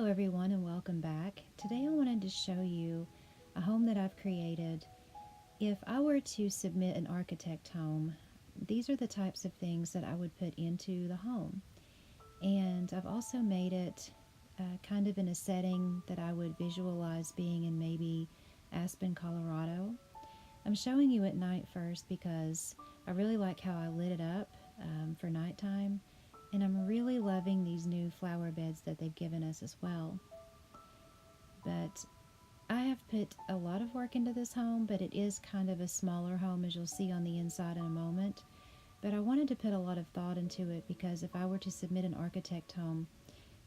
Hello everyone and welcome back. Today I wanted to show you a home that I've created. If I were to submit an architect home, these are the types of things that I would put into the home. And I've also made it kind of in a setting that I would visualize being in maybe Aspen, Colorado. I'm showing you at night first because I really like how I lit it up for nighttime. And I'm really loving these new flower beds that they've given us as well. But I have put a lot of work into this home, but it is kind of a smaller home, as you'll see on the inside in a moment. But I wanted to put a lot of thought into it because if I were to submit an architect home,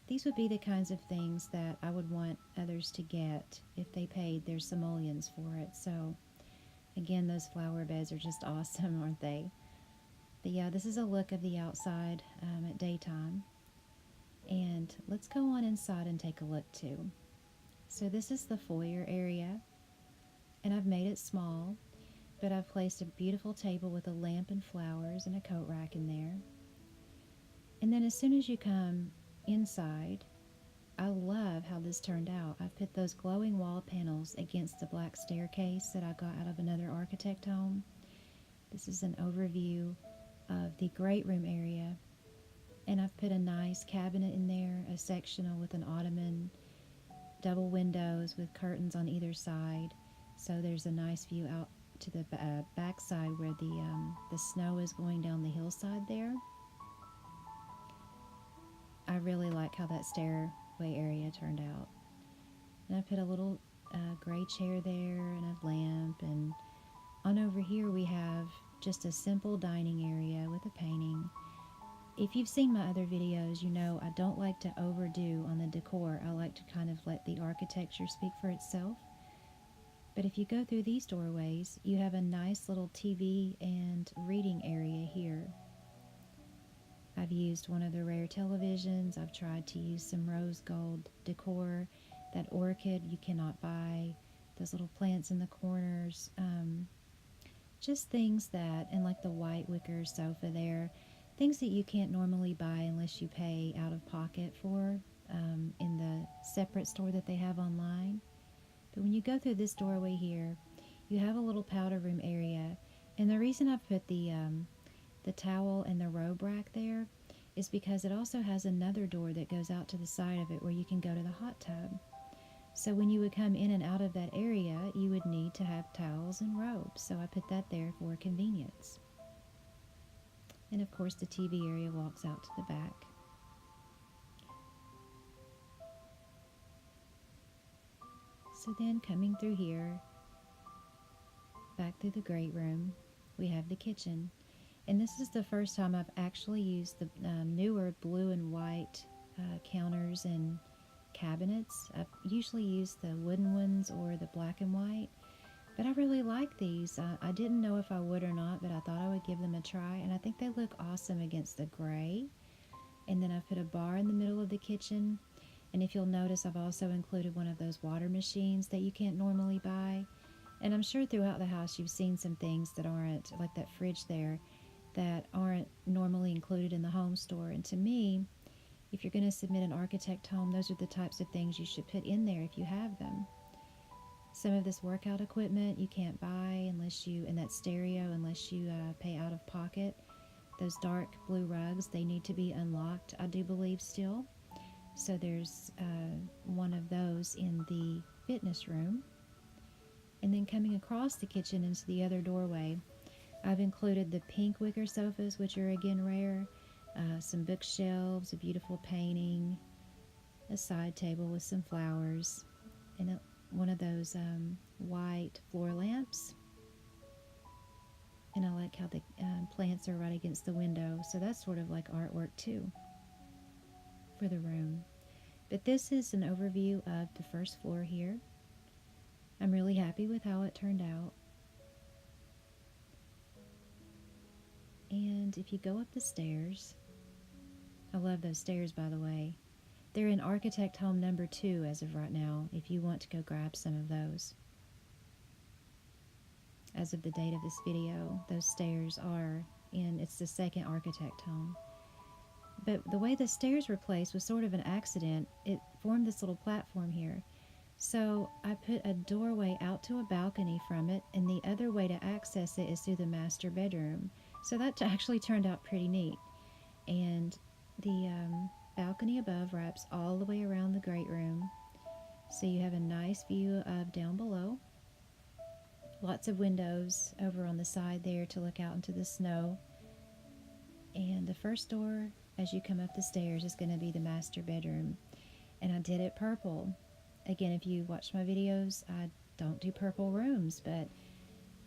these would be the kinds of things that I would want others to get if they paid their simoleons for it. So again, those flower beds are just awesome, aren't they? But yeah, this is a look of the outside at daytime. And let's go on inside and take a look too. So this is the foyer area, and I've made it small, but I've placed a beautiful table with a lamp and flowers and a coat rack in there. And then as soon as you come inside, I love how this turned out. I've put those glowing wall panels against the black staircase that I got out of another architect home. This is an overview of the great room area, and I've put a nice cabinet in there, a sectional with an ottoman, double windows with curtains on either side, so there's a nice view out to the back side where the snow is going down the hillside there. I really like how that stairway area turned out. And I put a little gray chair there and a lamp, and on over here we have just a simple dining area with a painting. If you've seen my other videos, you know I don't like to overdo on the decor. I like to kind of let the architecture speak for itself. But if you go through these doorways, you have a nice little TV and reading area here. I've used one of the rare televisions. I've tried to use some rose gold decor, that orchid you cannot buy, those little plants in the corners, just things that, and like the white wicker sofa there, things that you can't normally buy unless you pay out of pocket for in the separate store that they have online. But when you go through this doorway here, you have a little powder room area. And the reason I put the towel and the robe rack there is because it also has another door that goes out to the side of it where you can go to the hot tub. So when you would come in and out of that area, you would need to have towels and robes. So I put that there for convenience. And of course the TV area walks out to the back. So then coming through here, back through the great room, we have the kitchen. And this is the first time I've actually used the newer blue and white counters and cabinets. I've usually used the wooden ones or the black and white, but I really like these. I didn't know if I would or not, but I thought I would give them a try, and I think they look awesome against the gray. And then I've put a bar in the middle of the kitchen, and if you'll notice, I've also included one of those water machines that you can't normally buy. And I'm sure throughout the house you've seen some things that aren't, like that fridge there, that aren't normally included in the home store. And to me, if you're going to submit an architect home, those are the types of things you should put in there if you have them. Some of this workout equipment you can't buy unless you, and that stereo, unless you pay out of pocket. Those dark blue rugs, they need to be unlocked, I do believe still. So there's one of those in the fitness room. And then coming across the kitchen into the other doorway, I've included the pink wicker sofas, which are again rare, some bookshelves, a beautiful painting, a side table with some flowers, and one of those white floor lamps. And I like how the plants are right against the window, so that's sort of like artwork too for the room. But this is an overview of the first floor here. I'm really happy with how it turned out. And if you go up the stairs, I love those stairs, by the way. They're in architect home number 2 as of right now, if you want to go grab some of those. As of the date of this video, those stairs are in, it's the second architect home. But the way the stairs were placed was sort of an accident. It formed this little platform here. So I put a doorway out to a balcony from it, and the other way to access it is through the master bedroom. So that actually turned out pretty neat. And the balcony above wraps all the way around the great room. So you have a nice view of down below. Lots of windows over on the side there to look out into the snow. And the first door as you come up the stairs is going to be the master bedroom. And I did it purple. Again, if you watch my videos, I don't do purple rooms, but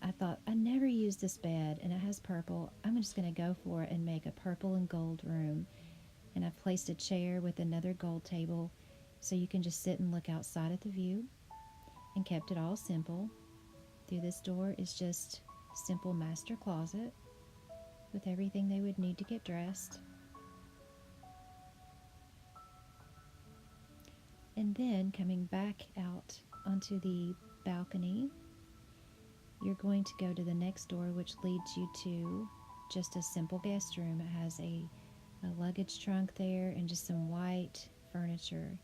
I thought I never used this bed and it has purple. I'm just going to go for it and make a purple and gold room. And I've placed a chair with another gold table so you can just sit and look outside at the view, and kept it all simple. Through this door is just simple master closet with everything they would need to get dressed. And then coming back out onto the balcony, you're going to go to the next door, which leads you to just a simple guest room. It has a luggage trunk there and just some white furniture.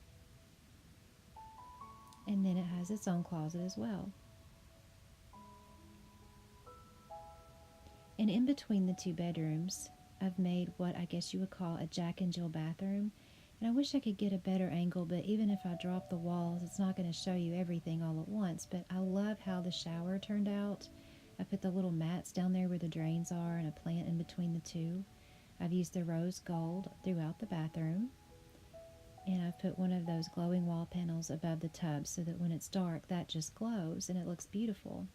And then it has its own closet as well. And in between the two bedrooms, I've made what I guess you would call a Jack and Jill bathroom. And I wish I could get a better angle, but even if I drop the walls, it's not going to show you everything all at once. But I love how the shower turned out. I put the little mats down there where the drains are and a plant in between the two. I've used the rose gold throughout the bathroom. And I've put one of those glowing wall panels above the tub so that when it's dark, that just glows and it looks beautiful.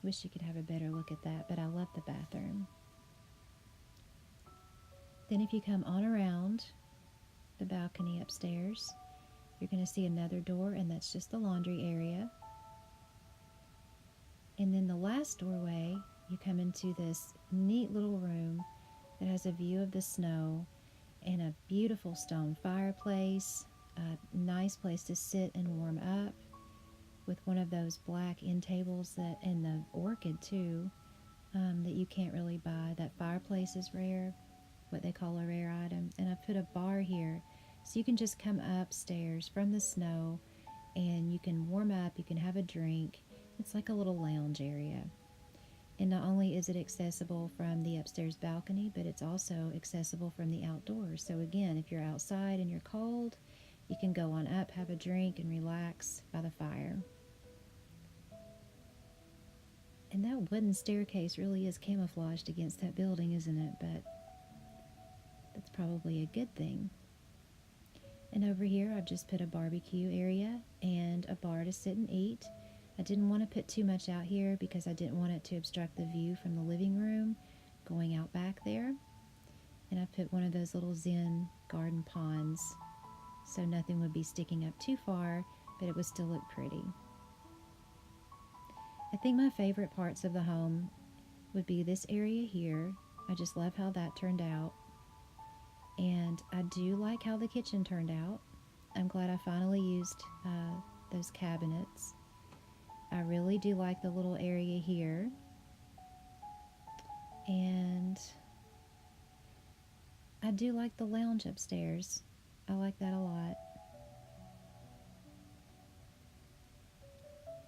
Wish you could have a better look at that, but I love the bathroom. Then if you come on around the balcony upstairs, you're going to see another door, and that's just the laundry area. And then the last doorway, you come into this neat little room that has a view of the snow and a beautiful stone fireplace, a nice place to sit and warm up with one of those black end tables that, and the orchid too, that you can't really buy. That fireplace is rare, what they call a rare item. And I put a bar here so you can just come upstairs from the snow and you can warm up, you can have a drink. It's like a little lounge area. And not only is it accessible from the upstairs balcony, but it's also accessible from the outdoors. So again, if you're outside and you're cold, you can go on up, have a drink, and relax by the fire. And that wooden staircase really is camouflaged against that building, isn't it? But that's probably a good thing. And over here, I've just put a barbecue area and a bar to sit and eat. I didn't want to put too much out here because I didn't want it to obstruct the view from the living room going out back there. And I put one of those little Zen garden ponds so nothing would be sticking up too far, but it would still look pretty. I think my favorite parts of the home would be this area here. I just love how that turned out. And I do like how the kitchen turned out. I'm glad I finally used those cabinets. I really do like the little area here. And I do like the lounge upstairs. I like that a lot.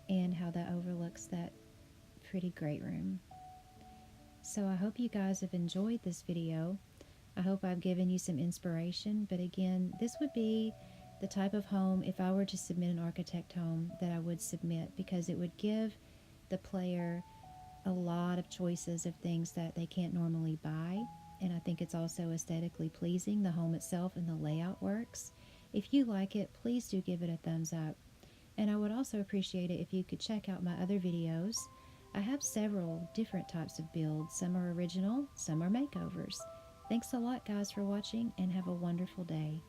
And how that overlooks that pretty great room. So I hope you guys have enjoyed this video. I hope I've given you some inspiration. But again, this would be the type of home, if I were to submit an architect home, that I would submit, because it would give the player a lot of choices of things that they can't normally buy. And I think it's also aesthetically pleasing. The home itself and the layout works. If you like it, please do give it a thumbs up. And I would also appreciate it if you could check out my other videos. I have several different types of builds. Some are original, some are makeovers. Thanks a lot, guys, for watching, and have a wonderful day.